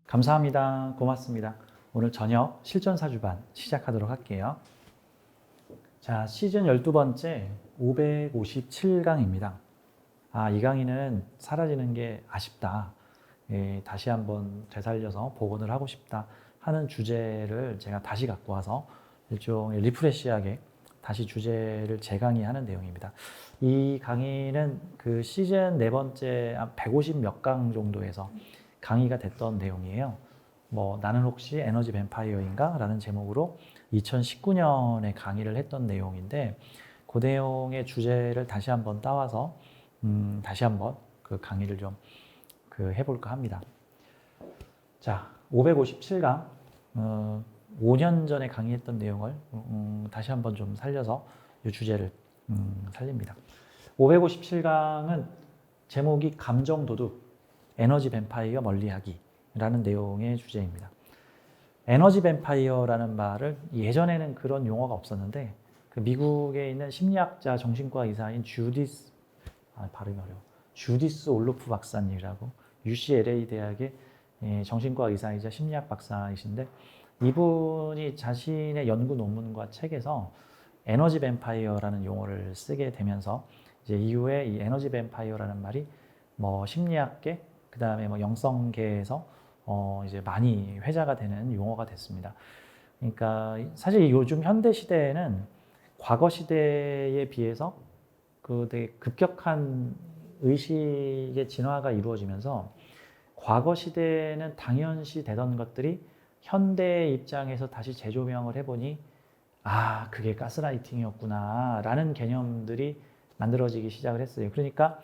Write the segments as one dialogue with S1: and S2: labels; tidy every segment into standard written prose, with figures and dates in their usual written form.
S1: 감사합니다. 고맙습니다. 오늘 저녁 실전사주반 시작하도록 할게요. 자, 시즌 12번째 557강입니다. 이 강의는 사라지는 게 아쉽다. 다시 한번 되살려서 복원을 하고 싶다 하는 주제를 제가 다시 갖고 와서 일종의 리프레시하게 다시 주제를 재강의하는 내용입니다. 이 강의는 그 시즌 네 번째 한 150 몇 강 정도에서 강의가 됐던 내용이에요. 나는 혹시 에너지 뱀파이어인가? 라는 제목으로 2019년에 강의를 했던 내용인데 그 내용의 주제를 다시 한번 따와서 다시 한번 그 강의를 좀 해볼까 합니다. 자, 557강 5년 전에 강의했던 내용을 다시 한번 좀 살려서 이 주제를 살립니다. 557강은 제목이 감정도둑 에너지 뱀파이어 멀리하기라는 내용의 주제입니다. 에너지 뱀파이어라는 말을 예전에는 그런 용어가 없었는데 그 미국에 있는 심리학자 정신과 의사인 발음이 어려워. 주디스 올로프 박사님이라고 UCLA 대학의 정신과 의사이자 심리학 박사이신데 이분이 자신의 연구 논문과 책에서 에너지 뱀파이어라는 용어를 쓰게 되면서 이제 이후에 이 에너지 뱀파이어라는 말이 심리학계 그 다음에 영성계에서 이제 많이 회자가 되는 용어가 됐습니다. 그러니까 사실 요즘 현대 시대에는 과거 시대에 비해서 그 되게 급격한 의식의 진화가 이루어지면서 과거 시대에는 당연시 되던 것들이 현대의 입장에서 다시 재조명을 해보니 그게 가스라이팅이었구나 라는 개념들이 만들어지기 시작을 했어요. 그러니까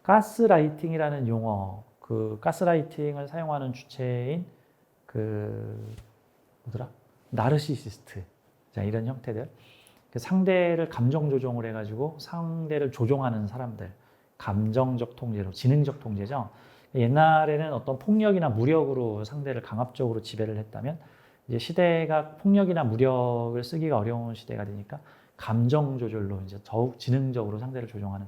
S1: 가스라이팅이라는 용어, 그 가스라이팅을 사용하는 주체인 나르시시스트, 자, 이런 형태들, 상대를 감정 조종을 해가지고 상대를 조종하는 사람들, 감정적 통제로, 지능적 통제죠. 옛날에는 어떤 폭력이나 무력으로 상대를 강압적으로 지배를 했다면 이제 시대가 폭력이나 무력을 쓰기가 어려운 시대가 되니까 감정 조절로 이제 더욱 지능적으로 상대를 조종하는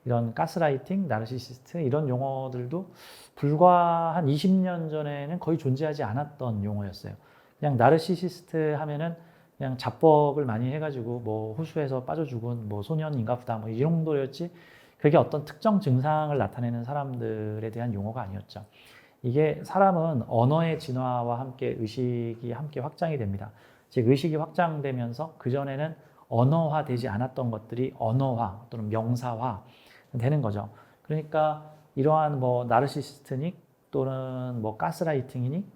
S1: 이런 가스라이팅, 나르시시스트 이런 용어들도 불과 한 20년 전에는 거의 존재하지 않았던 용어였어요. 그냥 나르시시스트 하면은 그냥 자법을 많이 해가지고 호수에서 빠져 죽은 소년인가 보다 이 정도였지 그게 어떤 특정 증상을 나타내는 사람들에 대한 용어가 아니었죠. 이게 사람은 언어의 진화와 함께 의식이 함께 확장이 됩니다. 즉 의식이 확장되면서 그전에는 언어화되지 않았던 것들이 언어화 또는 명사화 되는 거죠. 그러니까 이러한 나르시시스트닉 또는 가스라이팅이니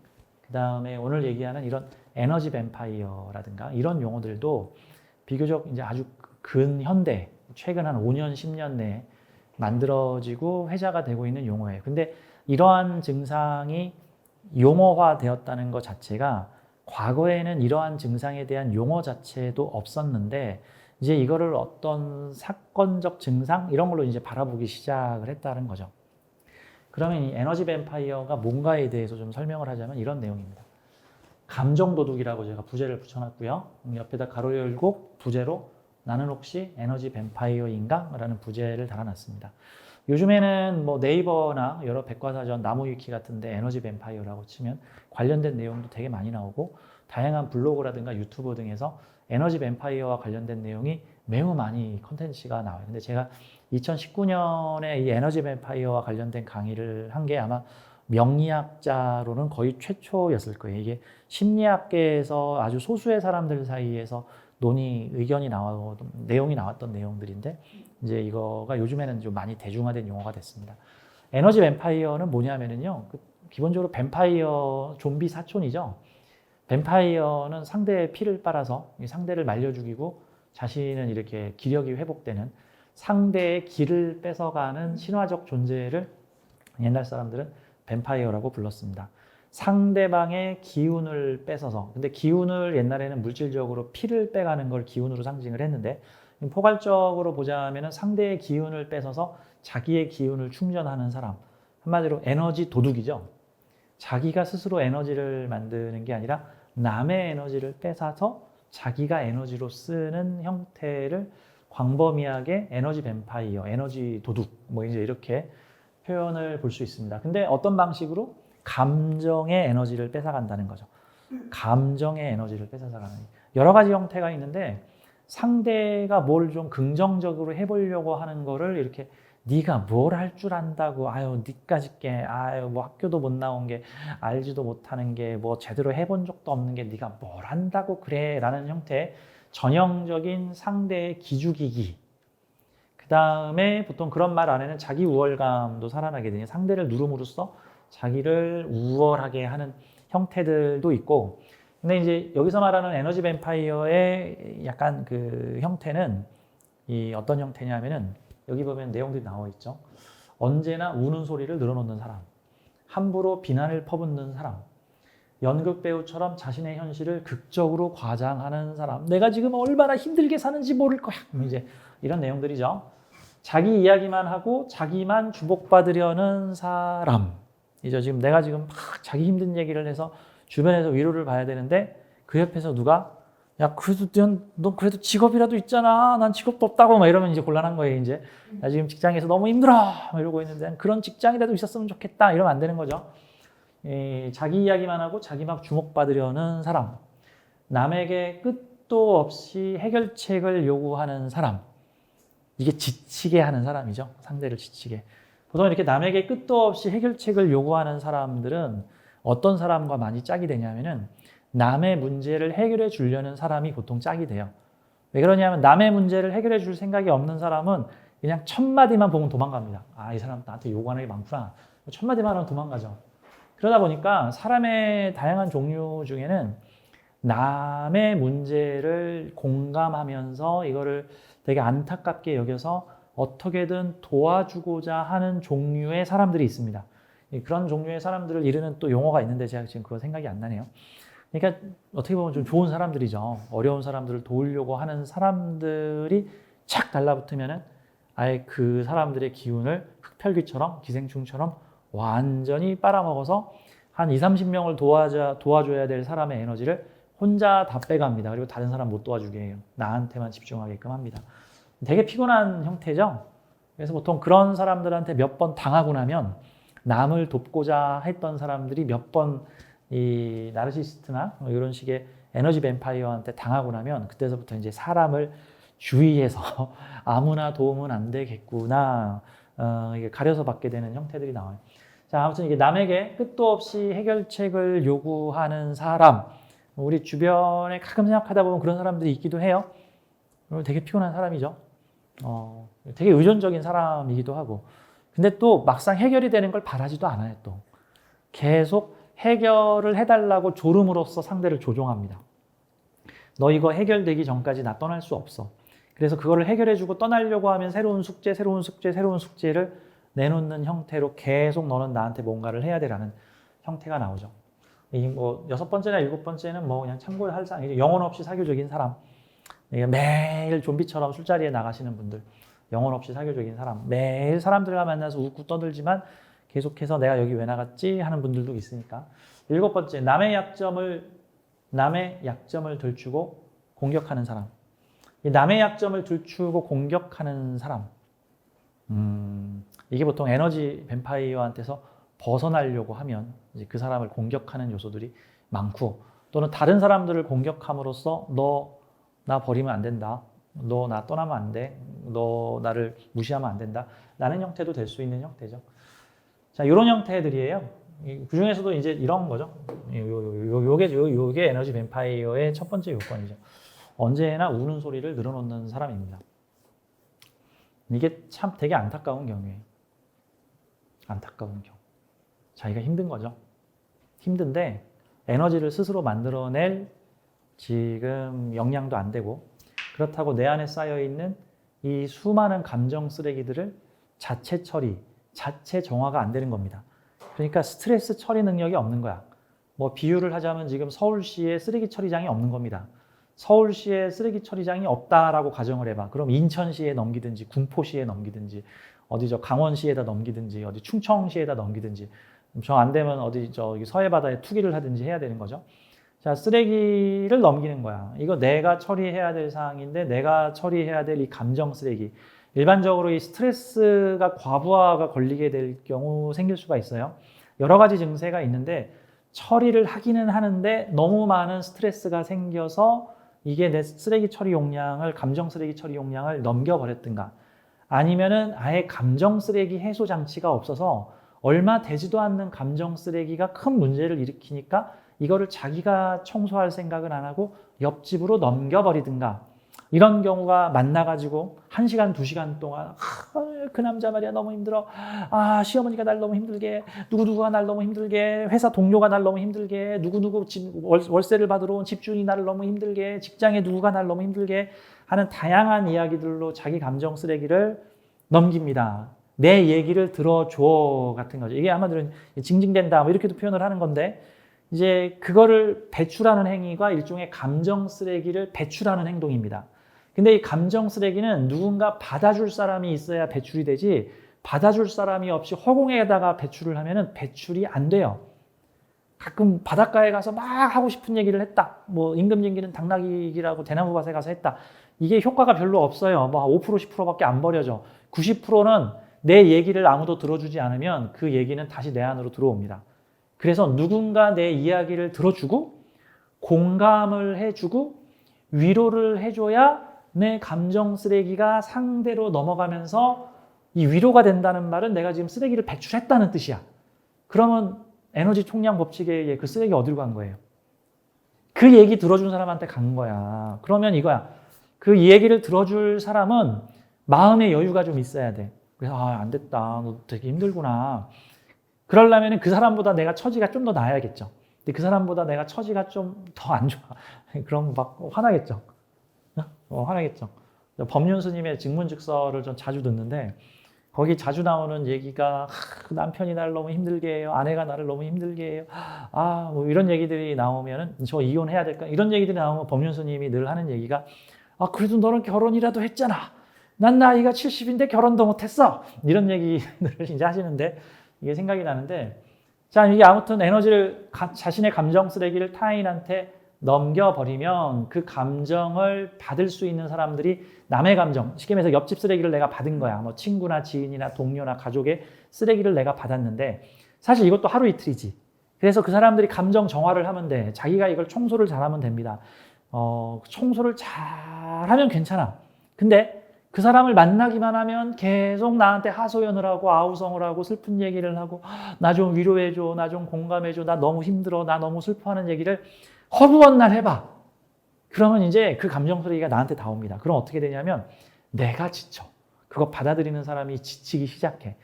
S1: 그 다음에 오늘 얘기하는 이런 에너지 뱀파이어라든가 이런 용어들도 비교적 이제 아주 근현대 최근 한 5년 10년 내에 만들어지고 회자가 되고 있는 용어예요. 근데 이러한 증상이 용어화 되었다는 것 자체가 과거에는 이러한 증상에 대한 용어 자체도 없었는데 이제 이거를 어떤 사건적 증상 이런 걸로 이제 바라보기 시작을 했다는 거죠. 그러면 이 에너지 뱀파이어가 뭔가에 대해서 좀 설명을 하자면 이런 내용입니다. 감정 도둑이라고 제가 부제를 붙여놨고요. 옆에다 가로 열고 부제로 나는 혹시 에너지 뱀파이어인가? 라는 부제를 달아놨습니다. 요즘에는 네이버나 여러 백과사전, 나무위키 같은데 에너지 뱀파이어라고 치면 관련된 내용도 되게 많이 나오고 다양한 블로그라든가 유튜브 등에서 에너지 뱀파이어와 관련된 내용이 매우 많이 컨텐츠가 나와요. 근데 제가 2019년에 이 에너지 뱀파이어와 관련된 강의를 한 게 아마 명리학자로는 거의 최초였을 거예요. 이게 심리학계에서 아주 소수의 사람들 사이에서 의견이 내용이 나왔던 내용들인데 이제 이거가 요즘에는 좀 많이 대중화된 용어가 됐습니다. 에너지 뱀파이어는 뭐냐면은요, 기본적으로 뱀파이어 좀비 사촌이죠. 뱀파이어는 상대의 피를 빨아서 상대를 말려 죽이고 자신은 이렇게 기력이 회복되는 상대의 기를 뺏어가는 신화적 존재를 옛날 사람들은 뱀파이어라고 불렀습니다. 상대방의 기운을 뺏어서, 근데 기운을 옛날에는 물질적으로 피를 빼가는 걸 기운으로 상징을 했는데 포괄적으로 보자면 상대의 기운을 뺏어서 자기의 기운을 충전하는 사람, 한마디로 에너지 도둑이죠. 자기가 스스로 에너지를 만드는 게 아니라 남의 에너지를 뺏어서 자기가 에너지로 쓰는 형태를 광범위하게 에너지 뱀파이어, 에너지 도둑 뭐 이제 이렇게 표현을 볼 수 있습니다. 근데 어떤 방식으로? 감정의 에너지를 뺏어간다는 거죠. 감정의 에너지를 뺏어가는 여러 가지 형태가 있는데 상대가 뭘 좀 긍정적으로 해보려고 하는 거를 이렇게 네가 뭘 할 줄 안다고 아유 니까짓 게 아유 뭐 학교도 못 나온 게 알지도 못하는 게 뭐 제대로 해본 적도 없는 게 네가 뭘 한다고 그래 라는 형태의 전형적인 상대의 기죽이기. 그 다음에 보통 그런 말 안에는 자기 우월감도 살아나게 되니 상대를 누름으로써 자기를 우월하게 하는 형태들도 있고, 근데 이제 여기서 말하는 에너지 뱀파이어의 약간 그 형태는 이 어떤 형태냐면은 여기 보면 내용들이 나와 있죠. 언제나 우는 소리를 늘어놓는 사람, 함부로 비난을 퍼붓는 사람, 연극 배우처럼 자신의 현실을 극적으로 과장하는 사람, 내가 지금 얼마나 힘들게 사는지 모를 거야. 이제 이런 내용들이죠. 자기 이야기만 하고 자기만 주목받으려는 사람. 이죠. 지금 내가 지금 막 자기 힘든 얘기를 해서 주변에서 위로를 봐야 되는데 그 옆에서 누가 야 그래도 넌 그래도 직업이라도 있잖아. 난 직업도 없다고 막 이러면 이제 곤란한 거예요. 이제 나 지금 직장에서 너무 힘들어 막 이러고 있는데 그런 직장이라도 있었으면 좋겠다 이러면 안 되는 거죠. 자기 이야기만 하고 자기 막 주목받으려는 사람, 남에게 끝도 없이 해결책을 요구하는 사람, 이게 지치게 하는 사람이죠. 상대를 지치게. 보통 이렇게 남에게 끝도 없이 해결책을 요구하는 사람들은 어떤 사람과 많이 짝이 되냐면은 남의 문제를 해결해 주려는 사람이 보통 짝이 돼요. 왜 그러냐면 남의 문제를 해결해 줄 생각이 없는 사람은 그냥 첫 마디만 보면 도망갑니다. 아, 이 사람 나한테 요구하는 게 많구나. 첫 마디만 하면 도망가죠. 그러다 보니까 사람의 다양한 종류 중에는 남의 문제를 공감하면서 이거를 되게 안타깝게 여겨서 어떻게든 도와주고자 하는 종류의 사람들이 있습니다. 그런 종류의 사람들을 이르는 또 용어가 있는데 제가 지금 그거 생각이 안 나네요. 그러니까 어떻게 보면 좀 좋은 사람들이죠. 어려운 사람들을 도우려고 하는 사람들이 착 달라붙으면은 아예 그 사람들의 기운을 흡혈귀처럼 기생충처럼 완전히 빨아먹어서 한 2, 30명을 도와줘야 될 사람의 에너지를 혼자 다 빼갑니다. 그리고 다른 사람 못 도와주게 해요. 나한테만 집중하게끔 합니다. 되게 피곤한 형태죠. 그래서 보통 그런 사람들한테 몇 번 당하고 나면 남을 돕고자 했던 사람들이 몇 번 이 나르시시스트나 이런 식의 에너지 뱀파이어한테 당하고 나면 그때서부터 이제 사람을 주의해서 아무나 도움은 안 되겠구나 이게 가려서 받게 되는 형태들이 나와요. 자, 아무튼 이게 남에게 끝도 없이 해결책을 요구하는 사람, 우리 주변에 가끔 생각하다 보면 그런 사람들이 있기도 해요. 되게 피곤한 사람이죠. 되게 의존적인 사람이기도 하고. 근데 또 막상 해결이 되는 걸 바라지도 않아요, 또. 계속 해결을 해달라고 조름으로써 상대를 조종합니다. 너 이거 해결되기 전까지 나 떠날 수 없어. 그래서 그거를 해결해주고 떠나려고 하면 새로운 숙제를 내놓는 형태로 계속 너는 나한테 뭔가를 해야 되라는 형태가 나오죠. 뭐 6번째나 7번째는 뭐 그냥 참고를 할 사람, 영혼 없이 사교적인 사람. 매일 좀비처럼 술자리에 나가시는 분들, 영혼 없이 사교적인 사람, 매일 사람들과 만나서 웃고 떠들지만 계속해서 내가 여기 왜 나갔지 하는 분들도 있으니까. 7번째, 남의 약점을 들추고 공격하는 사람. 남의 약점을 들추고 공격하는 사람. 이게 보통 에너지 뱀파이어한테서 벗어나려고 하면 이제 그 사람을 공격하는 요소들이 많고, 또는 다른 사람들을 공격함으로써 너 나 버리면 안 된다. 너 나 떠나면 안 돼. 너 나를 무시하면 안 된다. 라는 형태도 될 수 있는 형태죠. 자, 이런 형태들이에요. 그 중에서도 이제 이런 거죠. 요게 에너지 뱀파이어의 첫 번째 요건이죠. 언제나 우는 소리를 늘어놓는 사람입니다. 이게 참 되게 안타까운 경우예요. 안타까운 경우. 자기가 힘든 거죠. 힘든데 에너지를 스스로 만들어낼 지금 역량도 안 되고, 그렇다고 내 안에 쌓여있는 이 수많은 감정 쓰레기들을 자체 처리, 자체 정화가 안 되는 겁니다. 그러니까 스트레스 처리 능력이 없는 거야. 뭐 비유를 하자면 지금 서울시에 쓰레기 처리장이 없는 겁니다. 서울시에 쓰레기 처리장이 없다라고 가정을 해봐. 그럼 인천시에 넘기든지 군포시에 넘기든지 어디죠 강원시에다 넘기든지 어디 충청시에다 넘기든지 정 안 되면 어디 저기 서해바다에 투기를 하든지 해야 되는 거죠. 자, 쓰레기를 넘기는 거야. 이거 내가 처리해야 될 사항인데 내가 처리해야 될 이 감정 쓰레기. 일반적으로 이 스트레스가 과부하가 걸리게 될 경우 생길 수가 있어요. 여러 가지 증세가 있는데 처리를 하기는 하는데 너무 많은 스트레스가 생겨서 이게 내 쓰레기 처리 용량을, 감정 쓰레기 처리 용량을 넘겨버렸든가, 아니면은 아예 감정 쓰레기 해소 장치가 없어서 얼마 되지도 않는 감정 쓰레기가 큰 문제를 일으키니까 이거를 자기가 청소할 생각은 안 하고 옆집으로 넘겨버리든가, 이런 경우가 만나가지고 1시간, 2시간 동안 그 남자 말이야 너무 힘들어. 시어머니가 날 너무 힘들게, 누구누구가 날 너무 힘들게, 회사 동료가 날 너무 힘들게, 누구누구 월세를 받으러 온 집주인이 나를 너무 힘들게, 직장에 누구가 날 너무 힘들게 하는 다양한 이야기들로 자기 감정 쓰레기를 넘깁니다. 내 얘기를 들어줘 같은 거죠. 이게 아마도 징징댄다 뭐 이렇게도 표현을 하는 건데, 이제 그거를 배출하는 행위가 일종의 감정 쓰레기를 배출하는 행동입니다. 근데 이 감정 쓰레기는 누군가 받아줄 사람이 있어야 배출이 되지, 받아줄 사람이 없이 허공에다가 배출을 하면은 배출이 안 돼요. 가끔 바닷가에 가서 막 하고 싶은 얘기를 했다. 뭐 임금진기는 당나귀기라고 대나무밭에 가서 했다. 이게 효과가 별로 없어요. 뭐 5%, 10%밖에 안 버려져. 90%는 내 얘기를 아무도 들어주지 않으면 그 얘기는 다시 내 안으로 들어옵니다. 그래서 누군가 내 이야기를 들어주고 공감을 해주고 위로를 해줘야 내 감정 쓰레기가 상대로 넘어가면서 이 위로가 된다는 말은 내가 지금 쓰레기를 배출했다는 뜻이야. 그러면 에너지 총량 법칙에 의해 그 쓰레기 어디로 간 거예요? 그 얘기 들어준 사람한테 간 거야. 그러면 이거야. 그 얘기를 들어줄 사람은 마음의 여유가 좀 있어야 돼. 그래서 안 됐다. 너 되게 힘들구나. 그러려면 그 사람보다 내가 처지가 좀 더 나아야겠죠. 근데 그 사람보다 내가 처지가 좀 더 안 좋아. 그럼 막 화나겠죠. 화나겠죠. 법륜 스님의 증문즉서를 좀 자주 듣는데 거기 자주 나오는 얘기가 남편이 나를 너무 힘들게 해요. 아내가 나를 너무 힘들게 해요. 뭐 이런 얘기들이 나오면은 저 이혼해야 될까? 이런 얘기들이 나오면 법륜 스님이 늘 하는 얘기가 그래도 너는 결혼이라도 했잖아. 난 나이가 70인데 결혼도 못했어. 이런 얘기들을 이제 하시는데 이게 생각이 나는데, 자, 이게 아무튼 에너지를 자신의 감정 쓰레기를 타인한테 넘겨버리면 그 감정을 받을 수 있는 사람들이 남의 감정, 쉽게 말해서 옆집 쓰레기를 내가 받은 거야. 뭐 친구나 지인이나 동료나 가족의 쓰레기를 내가 받았는데 사실 이것도 하루 이틀이지. 그래서 그 사람들이 감정 정화를 하면 돼. 자기가 이걸 청소를 잘하면 됩니다. 청소를 잘하면 괜찮아. 근데 그 사람을 만나기만 하면 계속 나한테 하소연을 하고 아우성을 하고 슬픈 얘기를 하고 나 좀 위로해줘, 나 좀 공감해줘, 나 너무 힘들어, 나 너무 슬퍼하는 얘기를 허구한 날 해봐. 그러면 이제 그 감정 소리가 나한테 다 옵니다. 그럼 어떻게 되냐면 내가 지쳐. 그거 받아들이는 사람이 지치기 시작해.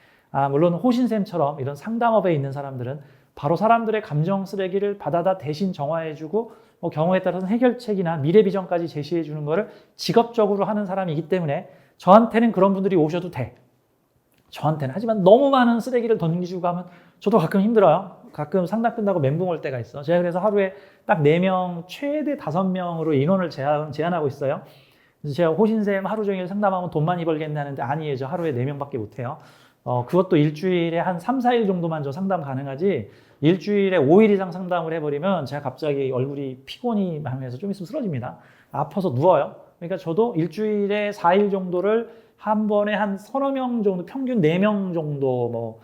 S1: 물론 호신쌤처럼 이런 상담업에 있는 사람들은 바로 사람들의 감정 쓰레기를 받아다 대신 정화해주고 경우에 따라서는 해결책이나 미래 비전까지 제시해주는 거를 직업적으로 하는 사람이기 때문에 저한테는 그런 분들이 오셔도 돼. 저한테는. 하지만 너무 많은 쓰레기를 던지고 하면 저도 가끔 힘들어요. 가끔 상담 끝나고 멘붕 올 때가 있어. 제가 그래서 하루에 딱 4명, 최대 5명으로 인원을 제한하고 있어요. 그래서 제가 호신쌤 하루 종일 상담하면 돈 많이 벌겠네 하는데 아니에요. 저 하루에 4명밖에 못해요. 그것도 일주일에 한 3, 4일 정도만 저 상담 가능하지 일주일에 5일 이상 상담을 해버리면 제가 갑자기 얼굴이 피곤이 하면서 좀 있으면 쓰러집니다. 아파서 누워요. 그러니까 저도 일주일에 4일 정도를 한 번에 한 서너 명 정도, 평균 4명 정도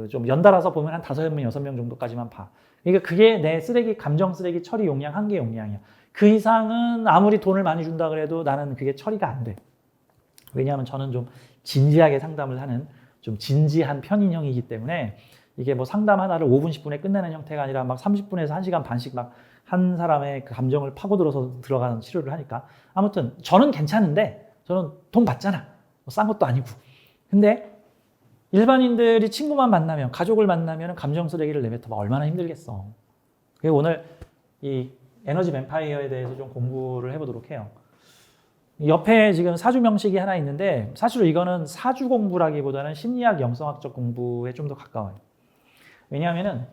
S1: 좀 연달아서 보면 한 5명, 6명 정도까지만 봐. 그러니까 그게 내 쓰레기, 감정 쓰레기 처리 용량, 한계 용량이야. 그 이상은 아무리 돈을 많이 준다 그래도 나는 그게 처리가 안 돼. 왜냐하면 저는 좀 진지하게 상담을 하는 좀 진지한 편인형이기 때문에 이게 뭐 상담 하나를 5분, 10분에 끝내는 형태가 아니라 막 30분에서 1시간 반씩 막 한 사람의 그 감정을 파고들어서 들어가는 치료를 하니까 아무튼 저는 괜찮은데 저는 돈 받잖아. 싼 것도 아니고. 근데 일반인들이 친구만 만나면, 가족을 만나면 감정 쓰레기를 내뱉어 봐. 얼마나 힘들겠어. 그래서 오늘 이 에너지 뱀파이어에 대해서 좀 공부를 해보도록 해요. 옆에 지금 사주 명식이 하나 있는데 사실 이거는 사주 공부라기보다는 심리학 영성학적 공부에 좀 더 가까워요. 왜냐하면은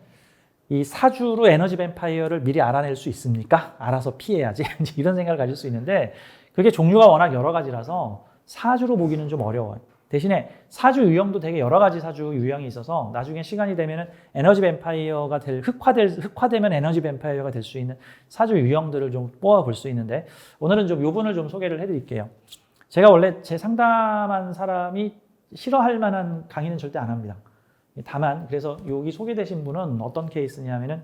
S1: 이 사주로 에너지 뱀파이어를 미리 알아낼 수 있습니까? 알아서 피해야지. 이런 생각을 가질 수 있는데 그게 종류가 워낙 여러 가지라서 사주로 보기는 좀 어려워요. 대신에 사주 유형도 되게 여러 가지 사주 유형이 있어서 나중에 시간이 되면은 에너지 뱀파이어가 흑화되면 에너지 뱀파이어가 될 수 있는 사주 유형들을 좀 뽑아 볼 수 있는데 오늘은 좀 요분을 좀 소개를 해드릴게요. 제가 원래 제 상담한 사람이 싫어할 만한 강의는 절대 안 합니다. 다만 그래서 여기 소개되신 분은 어떤 케이스냐면은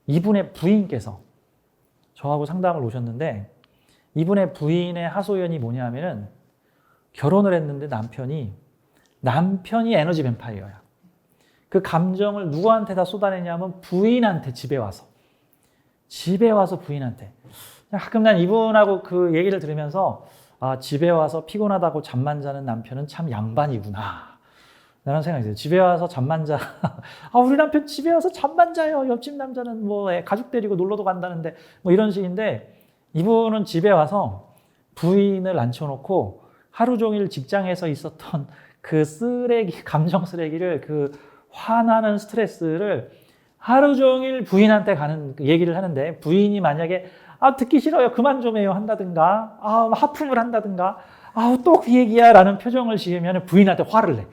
S1: 이분의 부인께서 저하고 상담을 오셨는데 이분의 부인의 하소연이 뭐냐면은 결혼을 했는데 남편이 에너지 뱀파이어야. 그 감정을 누구한테 다 쏟아내냐면 부인한테 집에 와서 부인한테. 가끔 난 이분하고 그 얘기를 들으면서 아, 집에 와서 피곤하다고 잠만 자는 남편은 참 양반이구나 라는 생각이 들어요. 집에 와서 잠만 자. 아, 우리 남편 집에 와서 잠만 자요. 옆집 남자는 뭐 가족 데리고 놀러도 간다는데 뭐 이런 식인데 이분은 집에 와서 부인을 앉혀놓고 하루 종일 직장에서 있었던 그 감정 쓰레기를 그 화나는 스트레스를 하루 종일 부인한테 가는 얘기를 하는데 부인이 만약에 아, 듣기 싫어요. 그만 좀 해요. 한다든가 아, 하품을 한다든가 아, 또 그 얘기야 라는 표정을 지으면 부인한테 화를 내.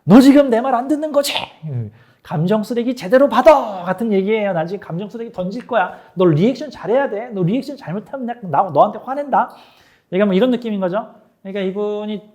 S1: 너 지금 내 말 안 듣는 거지? 감정 쓰레기 제대로 받아! 같은 얘기예요. 난 지금 감정 쓰레기 던질 거야. 너 리액션 잘해야 돼. 너 리액션 잘못하면 너한테 화낸다. 얘가 뭐 이런 느낌인 거죠. 그러니까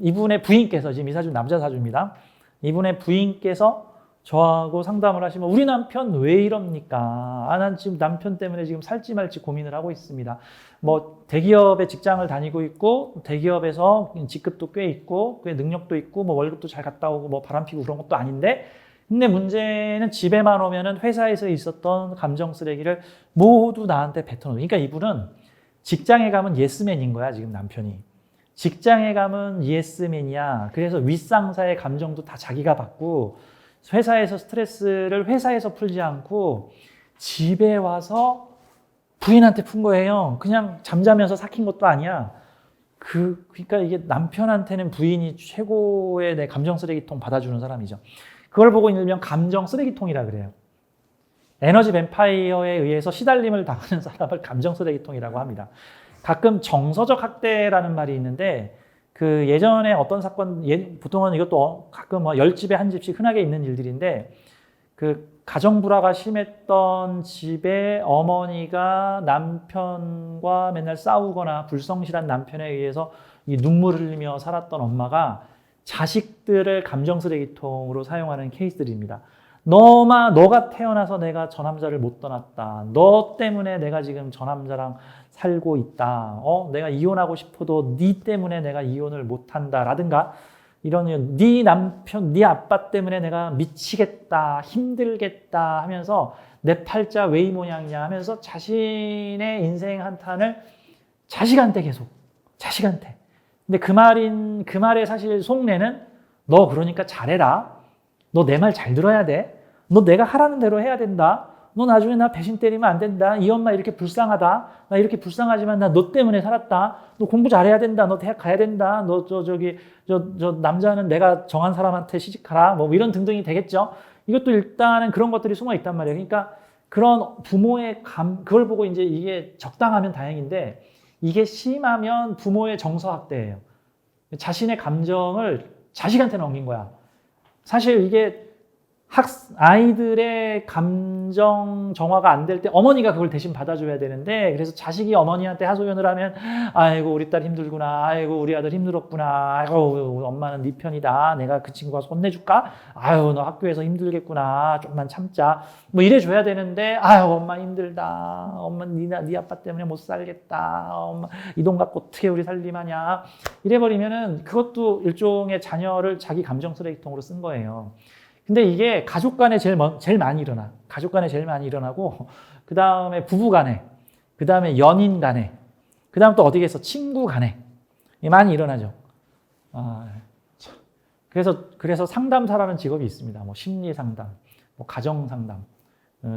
S1: 이분의 부인께서 지금 이 사주 남자 사주입니다. 이분의 부인께서 저하고 상담을 하시면 우리 남편 왜 이럽니까? 아, 난 지금 남편 때문에 지금 살지 말지 고민을 하고 있습니다. 뭐 대기업에 직장을 다니고 있고 대기업에서 직급도 꽤 있고 꽤 능력도 있고 뭐 월급도 잘 갔다 오고 뭐 바람피고 그런 것도 아닌데 근데 문제는 집에만 오면은 회사에서 있었던 감정 쓰레기를 모두 나한테 뱉어놓는. 그러니까 이분은 직장에 가면 예스맨인 거야 지금 남편이. 직장에 가면 예스맨이야. 그래서 윗상사의 감정도 다 자기가 받고 회사에서 스트레스를 회사에서 풀지 않고 집에 와서 부인한테 푼 거예요. 그냥 잠자면서 삭힌 것도 아니야. 그러니까 이게 남편한테는 부인이 최고의 내 감정 쓰레기통 받아주는 사람이죠. 그걸 보고 일명 감정 쓰레기통이라 그래요. 에너지 뱀파이어에 의해서 시달림을 당하는 사람을 감정 쓰레기통이라고 합니다. 가끔 정서적 학대라는 말이 있는데 그 예전에 어떤 사건, 보통은 이것도 가끔 뭐 10집에 한 집씩 흔하게 있는 일들인데 그 가정 불화가 심했던 집에 어머니가 남편과 맨날 싸우거나 불성실한 남편에 의해서 이 눈물을 흘리며 살았던 엄마가 자식들을 감정 쓰레기통으로 사용하는 케이스들입니다. 너가 태어나서 내가 저 남자를 못 떠났다. 너 때문에 내가 지금 저 남자랑 살고 있다. 내가 이혼하고 싶어도 네 때문에 내가 이혼을 못 한다. 라든가 이런 네 남편, 네 아빠 때문에 내가 미치겠다. 힘들겠다 하면서 내 팔자 왜 이 모양이냐 하면서 자신의 인생 한탄을 자식한테 계속. 자식한테. 근데 그 말의 사실 속내는 너 그러니까 잘해라. 너 내 말 잘 들어야 돼. 너 내가 하라는 대로 해야 된다. 너 나중에 나 배신 때리면 안 된다. 이 엄마 이렇게 불쌍하다. 나 이렇게 불쌍하지만 나 너 때문에 살았다. 너 공부 잘해야 된다. 너 대학 가야 된다. 너 저 남자는 내가 정한 사람한테 시집가라. 뭐 이런 등등이 되겠죠. 이것도 일단은 그런 것들이 숨어 있단 말이에요. 그러니까 그런 부모의 그걸 보고 이제 이게 적당하면 다행인데 이게 심하면 부모의 정서 학대예요. 자신의 감정을 자식한테 넘긴 거야. 사실 이게 아이들의 감정 정화가 안 될 때 어머니가 그걸 대신 받아줘야 되는데 그래서 자식이 어머니한테 하소연을 하면 아이고 우리 딸 힘들구나. 아이고 우리 아들 힘들었구나. 아이고 엄마는 네 편이다. 내가 그 친구 가서 혼내줄까? 아유 너 학교에서 힘들겠구나. 좀만 참자. 뭐 이래줘야 되는데 아유 엄마 힘들다. 엄마 네 아빠 때문에 못 살겠다. 엄마 이 돈 갖고 어떻게 우리 살림하냐. 이래버리면은 그것도 일종의 자녀를 자기 감정 쓰레기통으로 쓴 거예요. 근데 이게 가족 간에 제일 많이 일어나. 가족 간에 제일 많이 일어나고, 그 다음에 부부 간에, 그 다음에 연인 간에, 그 다음 또 어디겠어? 친구 간에. 많이 일어나죠. 그래서 상담사라는 직업이 있습니다. 뭐 심리 상담, 뭐 가정 상담.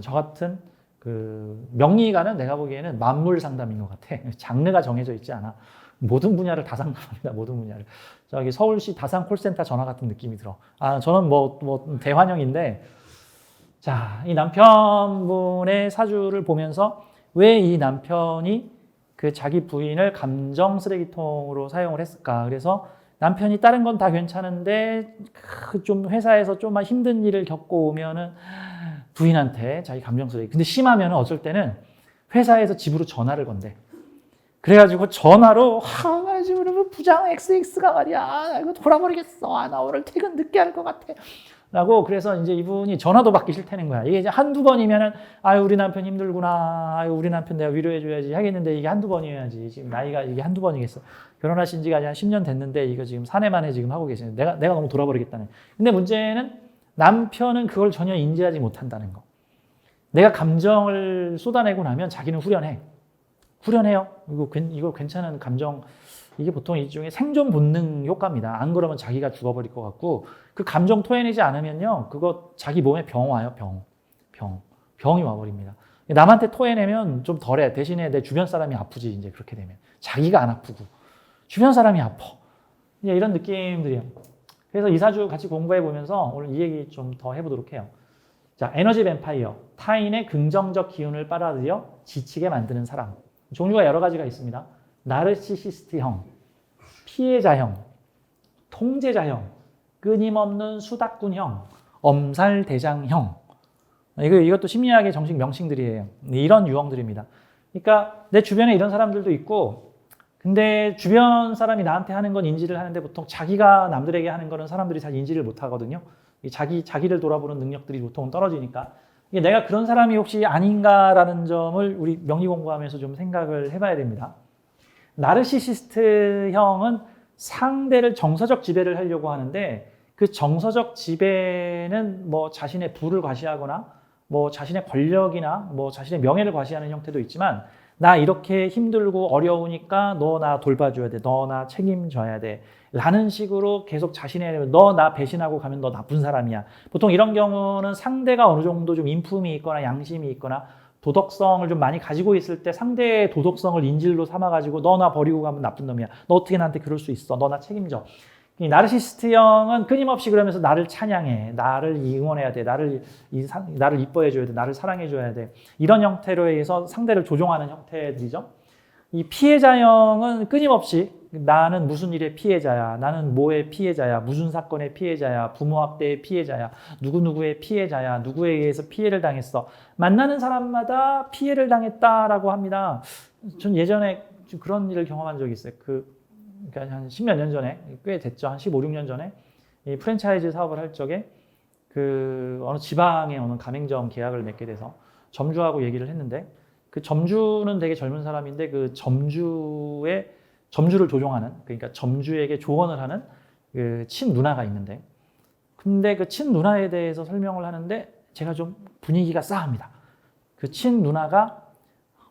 S1: 저 같은 그 명리가는 내가 보기에는 만물 상담인 것 같아. 장르가 정해져 있지 않아. 모든 분야를 다 상담합니다. 모든 분야를. 저기 서울시 다산 콜센터 전화 같은 느낌이 들어. 저는 뭐 대환영인데, 자, 이 남편분의 사주를 보면서 왜 이 남편이 그 자기 부인을 감정 쓰레기통으로 사용을 했을까? 그래서 남편이 다른 건 다 괜찮은데 좀 회사에서 좀만 힘든 일을 겪고 오면은 부인한테 자기 감정스러워. 근데 심하면은 어쩔 때는 회사에서 집으로 전화를 건대. 그래가지고 전화로 나 지금 부장 XX가 말이야. 이거 돌아버리겠어. 나 오늘 퇴근 늦게 할 것 같아. 라고 그래서 이제 이분이 전화도 받기 싫다는 거야. 이게 이제 한두 번이면은 아유 우리 남편 힘들구나. 아유 우리 남편 내가 위로해줘야지 하겠는데 이게 한두 번이어야지. 지금 나이가 이게 한두 번이겠어. 결혼하신 지가 한 10년 됐는데 이거 지금 사내만에 지금 하고 계시는데 내가 너무 돌아버리겠다는. 근데 문제는 남편은 그걸 전혀 인지하지 못한다는 거. 내가 감정을 쏟아내고 나면 자기는 후련해요. 이거 괜찮은 감정. 이게 보통 일종의 생존 본능 효과입니다. 안 그러면 자기가 죽어버릴 것 같고 그 감정 토해내지 않으면요. 그거 자기 몸에 병 와요. 병이 와버립니다. 남한테 토해내면 좀 덜해. 대신에 내 주변 사람이 아프지. 이제 그렇게 되면. 자기가 안 아프고 주변 사람이 아파. 이제 이런 느낌들이에요. 그래서 이사주 같이 공부해 보면서 오늘 이 얘기 좀 더 해보도록 해요. 자, 에너지 뱀파이어. 타인의 긍정적 기운을 빨아들여 지치게 만드는 사람. 종류가 여러 가지가 있습니다. 나르시시스트형, 피해자형, 통제자형, 끊임없는 수다꾼형, 엄살대장형. 이것도 심리학의 정식 명칭들이에요. 이런 유형들입니다. 그러니까 내 주변에 이런 사람들도 있고, 근데 주변 사람이 나한테 하는 건 인지를 하는데 보통 자기가 남들에게 하는 거는 사람들이 잘 인지를 못 하거든요. 자기를 돌아보는 능력들이 보통 떨어지니까. 내가 그런 사람이 혹시 아닌가라는 점을 우리 명리 공부하면서 좀 생각을 해봐야 됩니다. 나르시시스트형은 상대를 정서적 지배를 하려고 하는데 그 정서적 지배는 뭐 자신의 부를 과시하거나 뭐 자신의 권력이나 뭐 자신의 명예를 과시하는 형태도 있지만 나 이렇게 힘들고 어려우니까 너 나 돌봐줘야 돼. 너 나 책임져야 돼. 라는 식으로 계속 자신의 너 나 배신하고 가면 너 나쁜 사람이야. 보통 이런 경우는 상대가 어느 정도 좀 인품이 있거나 양심이 있거나 도덕성을 좀 많이 가지고 있을 때 상대의 도덕성을 인질로 삼아가지고 너 나 버리고 가면 나쁜 놈이야. 너 어떻게 나한테 그럴 수 있어. 너 나 책임져. 이 나르시시스트형은 끊임없이 그러면서 나를 찬양해. 나를 응원해야 돼. 나를 이뻐해줘야 돼. 나를 사랑해줘야 돼. 이런 형태로 해서 상대를 조종하는 형태들이죠. 이 피해자형은 끊임없이 나는 무슨 일의 피해자야. 나는 뭐의 피해자야. 무슨 사건의 피해자야. 부모 학대의 피해자야. 누구누구의 피해자야. 누구에 의해서 피해를 당했어. 만나는 사람마다 피해를 당했다라고 합니다. 전 예전에 그런 일을 경험한 적이 있어요. 그러니까 한 10몇 년 전에, 꽤 됐죠. 한 15, 16년 전에 이 프랜차이즈 사업을 할 적에 어느 지방의 어느 가맹점 계약을 맺게 돼서 점주하고 얘기를 했는데 그 점주는 되게 젊은 사람인데 그 점주를 조종하는, 그러니까 점주에게 조언을 하는 그 친누나가 있는데, 근데 그 친누나에 대해서 설명을 하는데 제가 좀 분위기가 싸합니다. 그 친누나가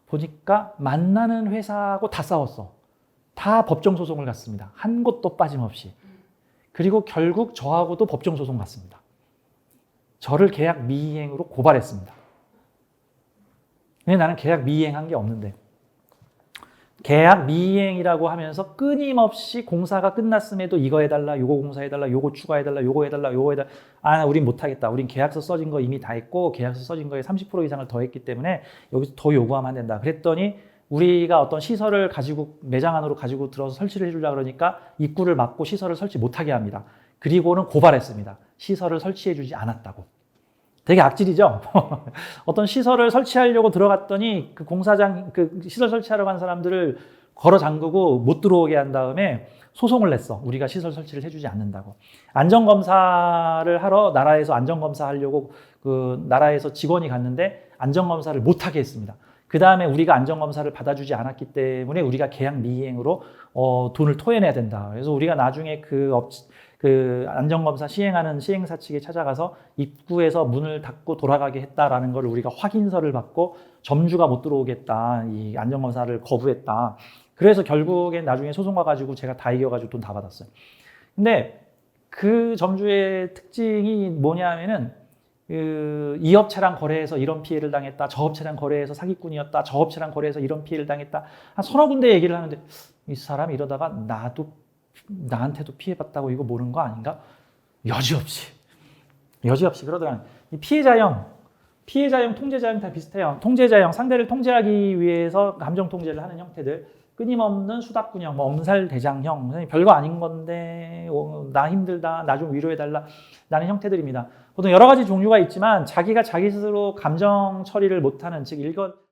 S1: 보니까 만나는 회사하고 다 싸웠어. 다 법정 소송을 갔습니다. 한 곳도 빠짐없이. 그리고 결국 저하고도 법정 소송 갔습니다. 저를 계약 미이행으로 고발했습니다. 근데 나는 계약 미이행한 게 없는데, 계약 미이행이라고 하면서 끊임없이 공사가 끝났음에도 이거 해달라, 요거 공사해달라, 요거 추가해달라, 요거 해달라, 요거 해달라. 우린 못하겠다. 우린 계약서 써진 거 이미 다 했고 계약서 써진 거에 30% 이상을 더 했기 때문에 여기서 더 요구하면 안 된다. 그랬더니 우리가 어떤 시설을 가지고 매장 안으로 가지고 들어서 설치를 해주려고 그러니까 입구를 막고 시설을 설치 못하게 합니다. 그리고는 고발했습니다. 시설을 설치해주지 않았다고. 되게 악질이죠. 어떤 시설을 설치하려고 들어갔더니 그 공사장, 그 시설 설치하러 간 사람들을 걸어 잠그고 못 들어오게 한 다음에 소송을 냈어. 우리가 시설 설치를 해주지 않는다고. 안전검사를 하러 나라에서 안전검사 하려고 그 나라에서 직원이 갔는데 안전검사를 못하게 했습니다. 그 다음에 우리가 안전검사를 받아주지 않았기 때문에 우리가 계약 미이행으로 돈을 토해내야 된다. 그래서 우리가 나중에 그 안전검사 시행하는 시행사 측에 찾아가서 입구에서 문을 닫고 돌아가게 했다라는 걸 우리가 확인서를 받고 점주가 못 들어오겠다. 이 안전검사를 거부했다. 그래서 결국엔 나중에 소송 가가지고 제가 다 이겨가지고 돈 다 받았어요. 근데 그 점주의 특징이 뭐냐면은 이 업체랑 거래해서 이런 피해를 당했다. 저 업체랑 거래해서 사기꾼이었다. 저 업체랑 거래해서 이런 피해를 당했다. 한 서너 군데 얘기를 하는데 이 사람이 이러다가 나한테도 피해봤다고 이거 모르는 거 아닌가? 여지없이 그러더라고요. 이 피해자형, 통제자형 다 비슷해요. 통제자형, 상대를 통제하기 위해서 감정 통제를 하는 형태들. 끊임없는 수닥군형, 뭐 엄살대장형, 선생님 별거 아닌 건데 나 힘들다, 나 좀 위로해달라 라는 형태들입니다. 보통 여러 가지 종류가 있지만 자기가 자기 스스로 감정 처리를 못하는, 즉